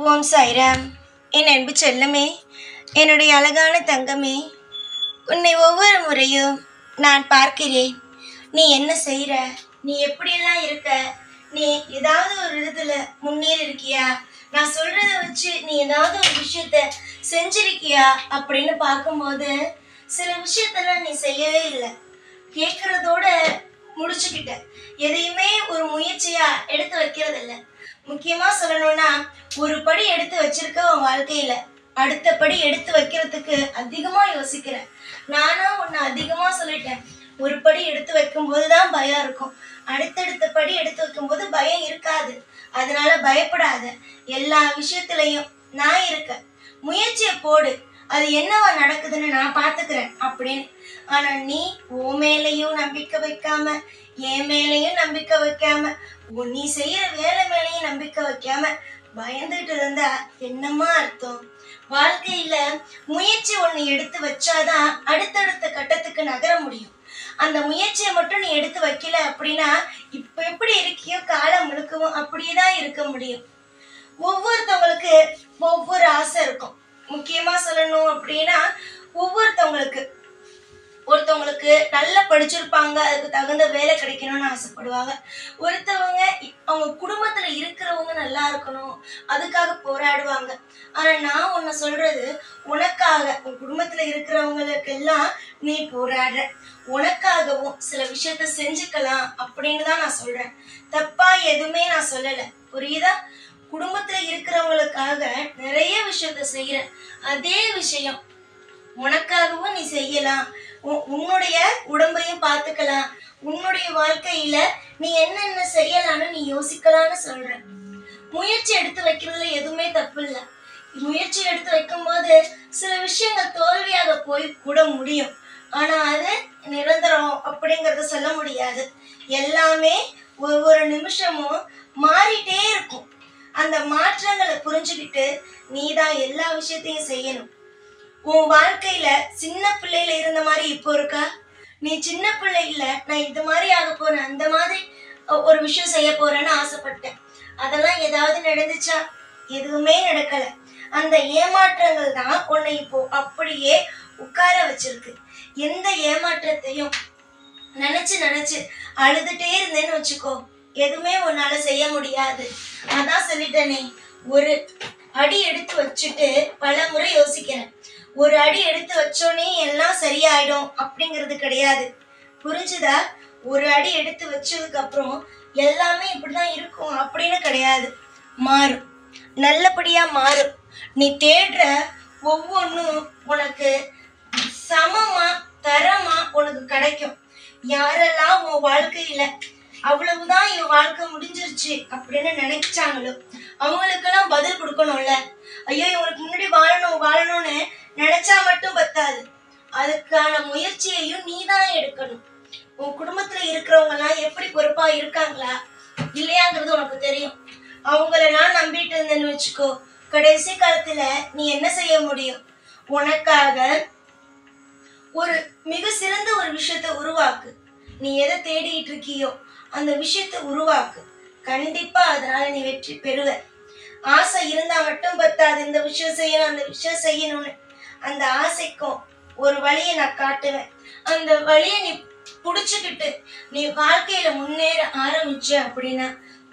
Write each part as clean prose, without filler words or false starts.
ஓம் சாய்ராம். என் அன்பு செல்லமே, என்னுடைய அழகான தங்கமே, உன்னை ஒவ்வொரு முறையும் நான் பார்க்கிறேன். நீ என்ன செய்கிற, நீ எப்படியெல்லாம் இருக்க, நீ ஏதாவது ஒரு விதத்தில் முன்னேறி இருக்கியா, நான் சொல்கிறத வச்சு நீ ஏதாவது ஒரு விஷயத்த செஞ்சிருக்கியா அப்படின்னு பார்க்கும்போது சில விஷயத்தெல்லாம் நீ செய்யவே இல்லை. கேட்குறதோட முடிச்சுக்கிட்ட, எதையுமே ஒரு முயற்சியா எடுத்து வைக்கிறதில்ல. முக்கியமா சொல்லணும்னா, ஒரு படி எடுத்து வச்சிருக்க உன் வாழ்க்கையில அடுத்த படி எடுத்து வைக்கிறதுக்கு அதிகமா யோசிக்கிற. நானும் உன்னை அதிகமா சொல்லிட்டேன், ஒரு படி எடுத்து வைக்கும் போதுதான் பயம் இருக்கும், அடுத்தடுத்த படி எடுத்து வைக்கும் போது பயம் இருக்காது. அதனால பயப்படாத, எல்லா விஷயத்திலையும் நான் இருக்க, முயற்சியை போடு, அது என்னவா நடக்குதுன்னு நான் பார்த்துக்கிறேன் அப்படின்னு. ஆனா நீ உன் மேலையும் நம்பிக்கை வைக்காம, என் மேலையும் நம்பிக்கை வைக்காம, நீ செய்யற வேலை மேலையும் நம்பிக்கை வைக்காம பயந்துட்டு இருந்தா என்னமா அர்த்தம்? வாழ்க்கையில முயற்சி ஒண்ணு எடுத்து வச்சாதான் அடுத்தடுத்த கட்டத்துக்கு நகர முடியும். அந்த முயற்சியை மட்டும் நீ எடுத்து வைக்கல அப்படின்னா இப்ப எப்படி இருக்கியோ காலம் முழுக்கவும் அப்படியேதான் இருக்க முடியும். ஒவ்வொருத்தவங்களுக்கு ஒவ்வொரு ஆசை இருக்கும். முக்கியமா சொல்லணும் அப்படின்னா, ஒருத்தவங்களுக்கு நல்லா படிச்சிருப்பாங்க, அதுக்கு தகுந்த வேலை கிடைக்கணும்னு ஆசைப்படுவாங்க. ஒருத்தவங்க அவங்க குடும்பத்துல இருக்கிறவங்க நல்லா இருக்கணும், அதுக்காக போராடுவாங்க. ஆனா நான் உன்னை சொல்றது, உனக்காக, உன் குடும்பத்துல இருக்கிறவங்களுக்கெல்லாம் நீ போராடுற, உனக்காகவும் சில விஷயத்த செஞ்சுக்கலாம் அப்படின்னு தான் நான் சொல்றேன். தப்பா எதுவுமே நான் சொல்லல, புரியுதா? குடும்பத்துல இருக்கிறவங்களுக்காக நிறைய விஷயத்த செய்யற, அதே விஷயம் உனக்காகவும் நீ செய்யலாம். உன்னுடைய உடம்பையும் பார்த்துக்கலாம், உன்னுடைய வாழ்க்கையில நீ என்னென்ன செய்யலாம்னு நீ யோசிக்கலாம்னு சொல்ற. முயற்சி எடுத்து வைக்கிறதுல எதுவுமே தப்பு இல்லை. முயற்சி எடுத்து வைக்கும் போது சில விஷயங்கள் தோல்வியாக போய் கூட முடியும். ஆனா அது நிரந்தரம் அப்படிங்கறத சொல்ல முடியாது. எல்லாமே ஒவ்வொரு நிமிஷமும் மாறிட்டே இருக்கும். அந்த மாற்றங்களை புரிஞ்சுக்கிட்டு நீதான் எல்லா விஷயத்தையும் செய்யணும். உன் வாழ்க்கையில சின்ன பிள்ளையில இருந்த மாதிரி இப்போ இருக்கா? நீ சின்ன பிள்ளை இல்ல, நான் இது மாதிரி ஆக போறேன், அந்த மாதிரி ஒரு விஷயம் செய்ய போறேன்னு ஆசைப்பட்டேன். அதெல்லாம் ஏதாவது நடந்துச்சா? எதுவுமே நடக்கல. அந்த ஏமாற்றங்கள் தான் உன்னை இப்போ அப்படியே உட்கார வச்சிருக்கு. எந்த ஏமாற்றத்தையும் நினைச்சு நினைச்சு அழுதுட்டே இருந்தேன்னு வச்சுக்கோ, எதுவுமே உன்னால செய்ய முடியாது. அதான் சொல்லிட்டேனே, ஒரு அடி எடுத்து வச்சுட்டு பல முறை யோசிக்கிறேன். ஒரு அடி எடுத்து வச்சோன்னே எல்லாம் சரியாயிடும் அப்படிங்கிறது கிடையாது, புரிஞ்சுதா? ஒரு அடி எடுத்து வச்சதுக்கு அப்புறம் எல்லாமே இப்படிதான் இருக்கும் அப்படின்னு கிடையாது, மாறும், நல்லபடியா மாறும். நீ தேடுற ஒவ்வொன்றும் உனக்கு சமமா தரமா உனக்கு கிடைக்கும். யாரெல்லாம் உன் வாழ்க்கையில அவ்வளவுதான் என் வாழ்க்கை முடிஞ்சிருச்சு அப்படின்னு நினைச்சாங்களோ அவங்களுக்கெல்லாம் பதில் கொடுக்கணும்ல. ஐயோ இவங்களுக்கு முன்னாடி வாழணும்னு நினைச்சா மட்டும் பத்தாது, அதுக்கான முயற்சியையும் நீதான் எடுக்கணும். உன் குடும்பத்துல இருக்கிறவங்க எல்லாம் எப்படி பொறுப்பா இருக்காங்களா இல்லையாங்கிறது உனக்கு தெரியும். அவங்களெல்லாம் நம்பிட்டு இருந்தேன்னு வச்சுக்கோ, கடைசி காலத்துல நீ என்ன செய்ய முடியும்? உனக்காக ஒரு மிக சிறந்த ஒரு விஷயத்த உருவாக்கு. நீ எதை தேடிட்டு இருக்கியோ அந்த விஷயத்த உருவாக்கு, கண்டிப்பா அதனால நீ வெற்றி பெறுவ. ஆசை இருந்தா மட்டும் பத்தாது, இந்த விஷயம் செய்யணும் அந்த விஷயம் செய்யணும்னு. அந்த ஆசைக்கும் ஒரு வழியை நான் காட்டுவேன். அந்த வழியை நீ புடிச்சுக்கிட்டு நீ வாழ்க்கையில முன்னேற ஆரம்பிச்ச அப்படின்னா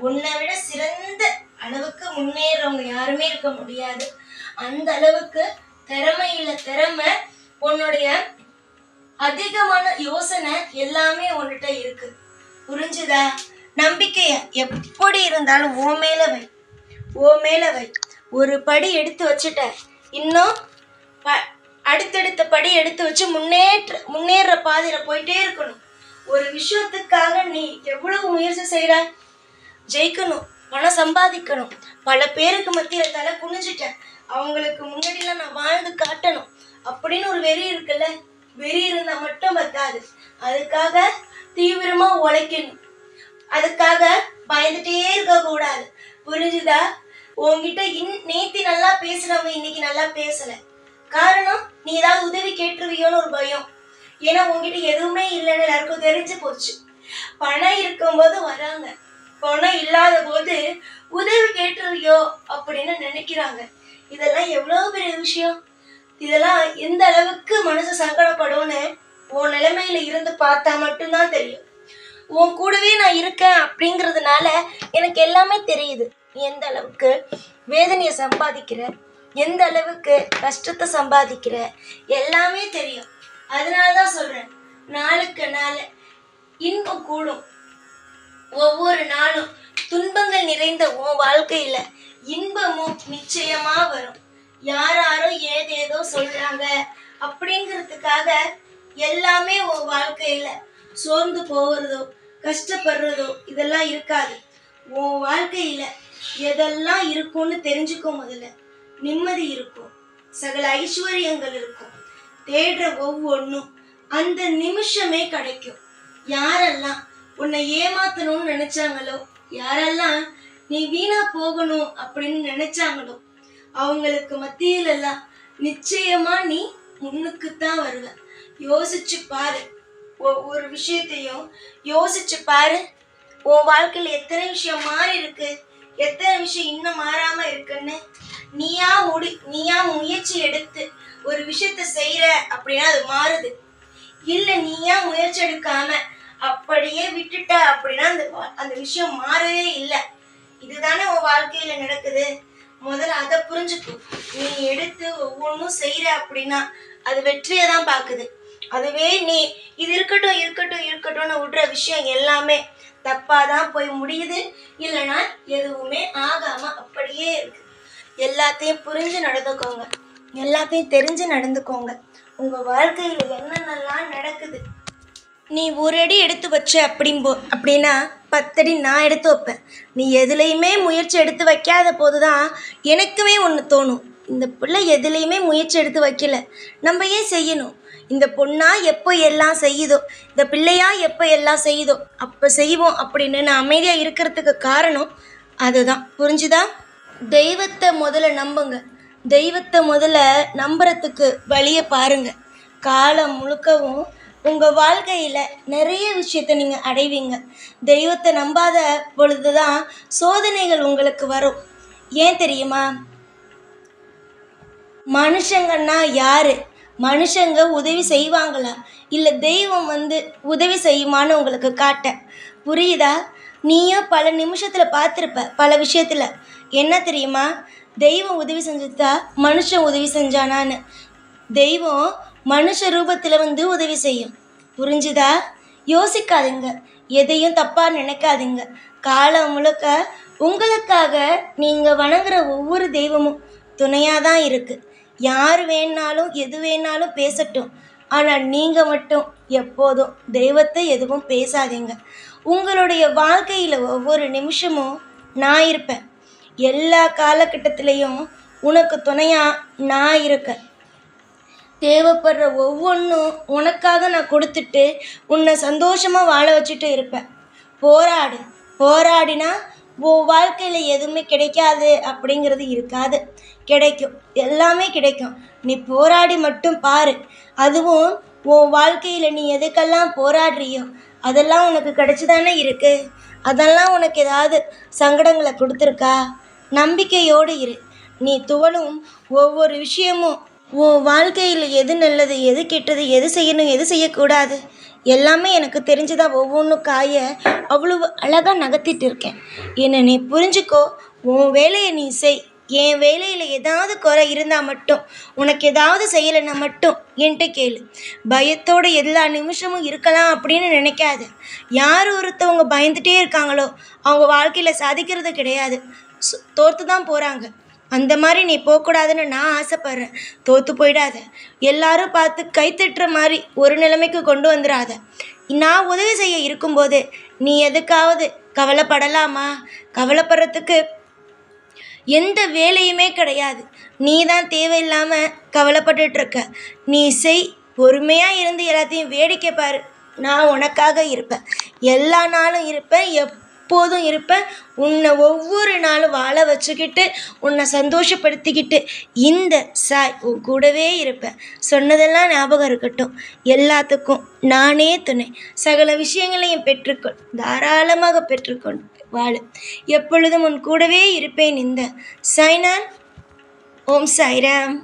உன்னை விட சிறந்த அளவுக்கு முன்னேறவங்க யாருமே இருக்க முடியாது. அந்த அளவுக்கு திறமை, உன்னுடைய அதிகமான யோசனை எல்லாமே உன்கிட்ட இருக்கு, புரிஞ்சுதா? நம்பிக்கைய எப்படி இருந்தாலும் ஓ மேல வை. ஒரு படி எடுத்து வச்சுட்ட, இன்னும் அடுத்தடுத்த படி எடுத்து வச்சு முன்னேற பாதையில போயிட்டே இருக்கணும். ஒரு விஷயத்துக்காக நீ எவ்வளவு முயற்சி செய்யற? ஜெயிக்கணும், பணம் சம்பாதிக்கணும், பல பேருக்கு மத்தியில தலை குனிஞ்சிட்டேன், அவங்களுக்கு முன்னாடிலாம் நான் வாழ்ந்து காட்டணும் அப்படின்னு ஒரு வெறி இருக்குல்ல. வெறி இருந்தா மட்டும் பத்தாது, அதுக்காக தீவிரமா உழைக்கணும், அதுக்காக பயந்துட்டே இருக்க கூடாது, புரிஞ்சுதா? உன்கிட்ட நேத்தி நல்லா பேசுறவங்க இன்னைக்கு நல்லா பேசல, காரணம் நீ ஏதாவது உதவி கேட்டுருவியோன்னு ஒரு பயம். ஏன்னா உன்கிட்ட எதுவுமே இல்லைன்னு எல்லாருக்கும் தெரிஞ்சு போச்சு. பணம் இருக்கும்போது வராங்க, பணம் இல்லாத போது உதவி கேட்டுறியோ அப்படின்னு நினைக்கிறாங்க. இதெல்லாம் எவ்வளவு பெரிய விஷயம். இதெல்லாம் எந்த அளவுக்கு மனசு சங்கடப்படும்னு உன் நிலைமையில இருந்து பார்த்தா மட்டும்தான் தெரியும். உன் கூடவே நான் இருக்கேன் அப்படிங்கிறதுனால எனக்கு எல்லாமே தெரியுது. எந்த அளவுக்கு வேதனையை சம்பாதிக்கிற, எந்த அளவுக்கு கஷ்டத்தை சம்பாதிக்கிற, எல்லாமே தெரியும். அதனாலதான் சொல்றேன், நாளுக்கு நாள் இன்பம் கூடும். ஒவ்வொரு நாளும் துன்பங்கள் நிறைந்த உன் வாழ்க்கையில இன்பமும் நிச்சயமா வரும். யாராரோ ஏதேதோ சொல்றாங்க அப்படிங்கிறதுக்காக எல்லாமே உன் வாழ்க்கையில சோர்ந்து போகிறதோ கஷ்டப்படுறதோ இதெல்லாம் இருக்காது. உன் வாழ்க்கையில எதெல்லாம் இருக்கும்னு தெரிஞ்சுக்கோ. முதல்ல நிம்மதி இருக்கும், சகல ஐஸ்வர்யங்கள் இருக்கும். தேடுற ஒவ்வொன்றும் அந்த நிமிஷமே கிடைக்கும். யாரெல்லாம் உன்னை ஏமாத்தணும்னு நினைச்சாங்களோ, யாரெல்லாம் நீ வீணா போகணும் அப்படின்னு நினைச்சாங்களோ, அவங்களுக்கு மத்தியிலெல்லாம் நிச்சயமா நீ முன்னுக்குத்தான் வருவ. யோசிச்சு பாரு, ஒவ்வொரு விஷயத்தையும் யோசிச்சு பாரு. உன் வாழ்க்கையில எத்தனை விஷயம் மாறி இருக்கு, எத்தனை விஷயம் இன்னும் மாறாம இருக்குன்னு. நீயா முயற்சி எடுத்து ஒரு விஷயத்த செய்யற அப்படின்னா அது மாறுது. இல்ல நீயா முயற்சி எடுக்காம அப்படியே விட்டுட்ட அப்படின்னா அந்த விஷயம் மாறவே இல்லை. இதுதானே உன் வாழ்க்கையில நடக்குது. முதல்ல அதை புரிஞ்சுக்கும். நீ எடுத்து ஒவ்வொன்றும் செய்யற அப்படின்னா அது வெற்றியை தான் பாக்குது. அதுவே நீ இது இருக்கட்டும் இருக்கட்டும் இருக்கட்டும்னு விடுற விஷயம் எல்லாமே தப்பாதான் போய் முடியுது. இல்லைன்னா எதுவுமே ஆகாம அப்படியே இருக்கு. எல்லாத்தையும் புரிஞ்சு நடந்துக்கோங்க, எல்லாத்தையும் தெரிஞ்சு நடந்துக்கோங்க. உங்க வாழ்க்கையில என்னென்னலாம் நடக்குது. நீ ஒரு அடி எடுத்து வச்ச அப்படின்னா 10 அடி நான் எடுத்து வைப்பேன். நீ எதுலையுமே முயற்சி எடுத்து வைக்காத போதுதான் எனக்குமே ஒன்று தோணும், இந்த பிள்ளை எதுலையுமே முயற்சி எடுத்து வைக்கல, நம்ம ஏன் செய்யணும். இந்த பொண்ணா எப்போ எல்லாம் செய்யுதோ, இந்த பிள்ளையா எப்போ எல்லாம் செய்யுதோ அப்போ செய்வோம் அப்படின்னு நான் அமைதியாக இருக்கிறதுக்கு காரணம் அதுதான். புரிஞ்சுதா? தெய்வத்தை முதல்ல நம்புங்க. தெய்வத்தை முதல்ல நம்புறதுக்கு வழியை பாருங்க. காலம் முழுக்கவும் உங்கள் வாழ்க்கையில் நிறைய விஷயத்தை நீங்கள் அடைவீங்க. தெய்வத்தை நம்பாத பொழுது தான் சோதனைகள் உங்களுக்கு வரும். ஏன் தெரியுமா? மனுஷங்கன்னா யாரு? மனுஷங்க உதவி செய்வாங்களா, இல்லை தெய்வம் உதவி செய்யுமான்னு உங்களுக்கு காட்ட. புரியுதா? நீயும் பல நிமிஷத்தில் பார்த்துருப்ப பல விஷயத்தில். என்ன தெரியுமா? தெய்வம் உதவி செஞ்சுதா மனுஷன் உதவி செஞ்சானான்னு. தெய்வம் மனுஷ ரூபத்தில் உதவி செய்யும். புரிஞ்சுதா? யோசிக்காதீங்க, எதையும் தப்பாக நினைக்காதீங்க. காலம் முழுக்க உங்களுக்காக நீங்கள் வணங்குற ஒவ்வொரு தெய்வமும் துணையாக தான் இருக்குது. யார் வேணாலும் எது வேணாலும் பேசட்டும், ஆனால் நீங்கள் மட்டும் எப்போதும் தெய்வத்தை எதுவும் பேசாதீங்க. உங்களுடைய வாழ்க்கையில் ஒவ்வொரு நிமிஷமும் நான் இருப்பேன். எல்லா காலகட்டத்திலையும் உனக்கு துணையாக நான் இருக்கேன். தேவைப்படுற ஒவ்வொன்றும் உனக்காக நான் கொடுத்துட்டு உன்னை சந்தோஷமாக வாழ வச்சுட்டு இருப்பேன். போராடு. போராடினா உன் வாழ்க்கையில் எதுவுமே கிடைக்காது அப்படிங்கிறது இருக்காது. கிடைக்கும், எல்லாமே கிடைக்கும். நீ போராடி மட்டும் பாரு. அதுவும் உன் வாழ்க்கையில் நீ எதுக்கெல்லாம் போராடுறியோ அதெல்லாம் உனக்கு கிடைச்சிதானே இருக்கு. அதெல்லாம் உனக்கு ஏதாவது சங்கடங்களை கொடுத்துருக்கா? நம்பிக்கையோடு இரு. நீ துவளும் ஒவ்வொரு விஷயமும் உன் வாழ்க்கையில் எது நல்லது, எது கெட்டது, எது செய்யணும், எது செய்யக்கூடாது எல்லாமே எனக்கு தெரிஞ்சுதான் ஒவ்வொன்றும் காய அவ்வளவு அழகாக நகர்த்திட்டு இருக்கேன். என்னை நீ புரிஞ்சுக்கோ. உன் வேலையை நீ செய். என் வேலையில் ஏதாவது குறை இருந்தால் மட்டும், உனக்கு ஏதாவது செய்யலைன்னா மட்டும் என்கிட்ட கேளு. பயத்தோடு எல்லா நிமிஷமும் இருக்கலாம் அப்படின்னு நினைக்காது. யார் ஒருத்தவங்க பயந்துகிட்டே இருக்காங்களோ அவங்க வாழ்க்கையில் சாதிக்கிறது கிடையாது, தோற்று தான் போகிறாங்க. அந்த மாதிரி நீ போகக்கூடாதுன்னு நான் ஆசைப்பட்றேன். தோற்று போயிடாத. எல்லாரும் பார்த்து கைத்தட்டுற மாதிரி ஒரு நிலைமைக்கு கொண்டு வந்துடாத. நான் உதவி செய்ய இருக்கும்போது நீ எதுக்காவது கவலைப்படலாமா? கவலைப்படுறதுக்கு எந்த வேலையுமே கிடையாது. நீ தான் தேவையில்லாமல் கவலைப்பட்டுட்ருக்க. நீ செய். பொறுமையாக இருந்து எல்லாத்தையும் வேடிக்கை பாரு. நான் உனக்காக இருப்பேன். எல்லா நாளும் இருப்பேன், எப்போதும் இருப்பேன். உன்னை ஒவ்வொரு நாளும் வாழ வச்சுக்கிட்டு உன்னை சந்தோஷப்படுத்திக்கிட்டு இந்த சாய் உன் கூடவே இருப்பேன். சொன்னதெல்லாம் ஞாபகம் இருக்கட்டும். எல்லாத்துக்கும் நானே துணை. சகல விஷயங்களையும் பெற்றுக்கொள். தாராளமாக பெற்றுக்கொள். வாழு. எப்பொழுதும் உன் கூடவே இருப்பேன். இந்த சைனான். ஓம் சாய்ராம்.